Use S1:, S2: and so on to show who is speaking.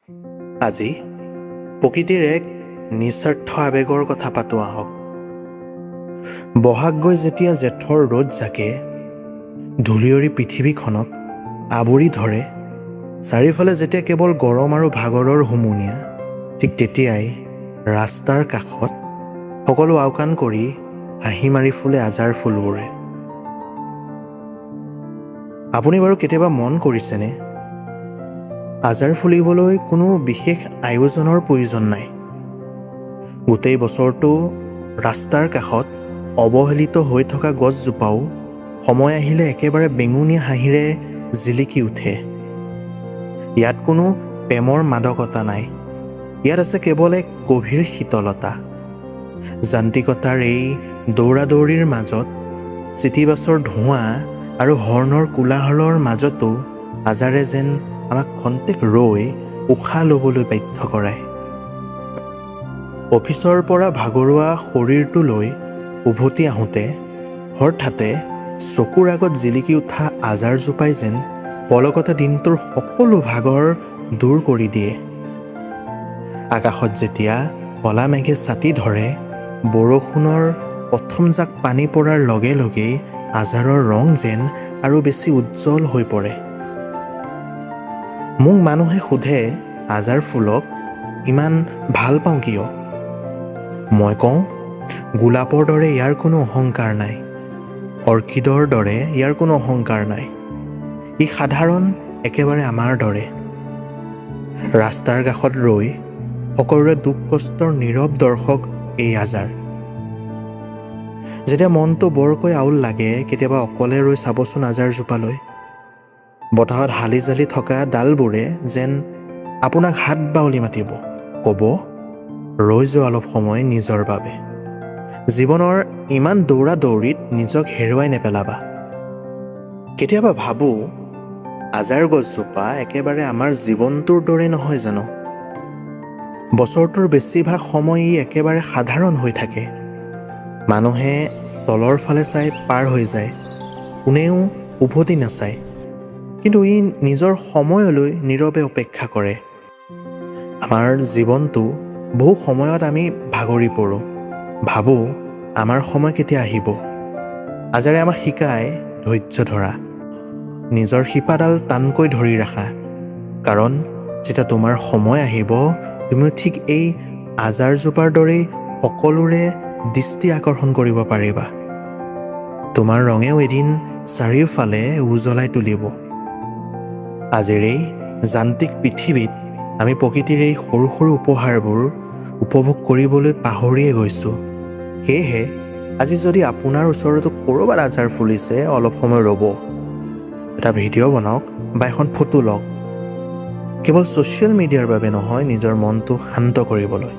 S1: আজি প্ৰকৃতিৰ এক নিস্বাৰ্থ আৱেগৰ কথা পাতোঁ আহক। বহাগ গৈ যেতিয়া জেঠৰ ৰ'দ জাকে ধূলিয়ৰী পৃথিৱীখনক আৱৰি ধৰে, চাৰিওফালে যেতিয়া কেৱল গৰম আৰু ভাগৰৰ হুমুনিয়া, ঠিক তেতিয়াই ৰাস্তাৰ কাষত সকলো আওকাণ কৰি হাঁহি মাৰি ফুলে আজাৰ ফুলবোৰে। আপুনি বাৰু কেতিয়াবা মন কৰিছেনে, আজাৰ ফুলিবলৈ কোনো বিশেষ আয়োজনৰ প্ৰয়োজন নাই। গোটেই বছৰটো ৰাস্তাৰ কাষত অৱহেলিত হৈ থকা গছজোপাও সময় আহিলে একেবাৰে বেঙুনীয়া হাঁহিৰে জিলিকি উঠে। ইয়াত কোনো প্ৰেমৰ মাদকতা নাই, ইয়াত আছে কেৱল এক গভীৰ শীতলতা। যান্ত্ৰিকতাৰ এই দৌৰা দৌৰিৰ মাজত, চিটিবাছৰ ধোঁৱা আৰু হৰ্ণৰ কোলাহলৰ মাজতো আজাৰে যেন আমাক খন্তেক ৰৈ উশাহ ল'বলৈ বাধ্য কৰায়। অফিচৰ পৰা ভাগৰুৱা শৰীৰটো লৈ উভতি আহোঁতে হঠাতে চকুৰ আগত জিলিকি উঠা আজাৰজোপাই যেন পলকতে দিনটোৰ সকলো ভাগৰ দূৰ কৰি দিয়ে। আকাশত যেতিয়া কলা মেঘে ছাতি ধৰে, বৰষুণৰ প্ৰথম জাক পানী পৰাৰ লগে লগেই আজাৰৰ ৰং যেন আৰু বেছি উজ্জ্বল হৈ পৰে। মোক মানুহে সোধে আজাৰ ফুলক ইমান ভাল পাওঁ কিয়? মই কওঁ, গোলাপৰ দৰে ইয়াৰ কোনো অহংকাৰ নাই, অৰ্কিডৰ দৰে ইয়াৰ কোনো অহংকাৰ নাই। ই সাধাৰণ, একেবাৰে আমাৰ দৰে। ৰাস্তাৰ কাষত ৰৈ সকলোৰে দুখ কষ্টৰ নীৰৱ দৰ্শক এই আজাৰ। যেতিয়া মনটো বৰকৈ আউল লাগে, কেতিয়াবা অকলে ৰৈ চাবচোন আজাৰজোপালৈ। বতাহত হালি জালি থকা ডালবোৰে যেন আপোনাক হাত বাউলি মাতিব, ক'ব, ৰৈ যোৱা অলপ সময় নিজৰ বাবে। জীৱনৰ ইমান দৌৰা দৌৰিত নিজক হেৰুৱাই নেপেলাবা। কেতিয়াবা ভাবোঁ, আজাৰ গছজোপা একেবাৰে আমাৰ জীৱনটোৰ দৰে নহয় জানো? বছৰটোৰ বেছিভাগ সময় ই একেবাৰে সাধাৰণ হৈ থাকে। মানুহে তলৰ ফালে চাই পাৰ হৈ যায়, কোনেও উভতি নাচায়, কিন্তু ই নিজৰ সময়লৈ নীৰৱে অপেক্ষা কৰে। আমাৰ জীৱনটো বহু সময়ত আমি ভাগৰি পৰোঁ, ভাবোঁ আমাৰ সময় কেতিয়া আহিব। আজাৰে আমাক শিকায় ধৈৰ্য ধৰা, নিজৰ শিপাডাল টানকৈ ধৰি ৰাখা, কাৰণ যেতিয়া তোমাৰ সময় আহিব, তুমিও ঠিক এই আজাৰজোপাৰ দৰেই সকলোৰে দৃষ্টি আকৰ্ষণ কৰিব পাৰিবা। তোমাৰ ৰঙেও এদিন চাৰিওফালে উজ্বলাই তুলিব। আজিৰ এই যান্ত্ৰিক পৃথিৱীত আমি প্ৰকৃতিৰ এই সৰু সৰু উপহাৰবোৰ উপভোগ কৰিবলৈ পাহৰিয়ে গৈছোঁ। সেয়েহে আজি যদি আপোনাৰ ওচৰতো ক'ৰবাত আজাৰ ফুলিছে, অলপ সময় ৰ'ব, এটা ভিডিঅ' বনাওক বা এখন ফটো লওক, কেৱল ছ'চিয়েল মিডিয়াৰ বাবে নহয়, নিজৰ মনটো শান্ত কৰিবলৈ।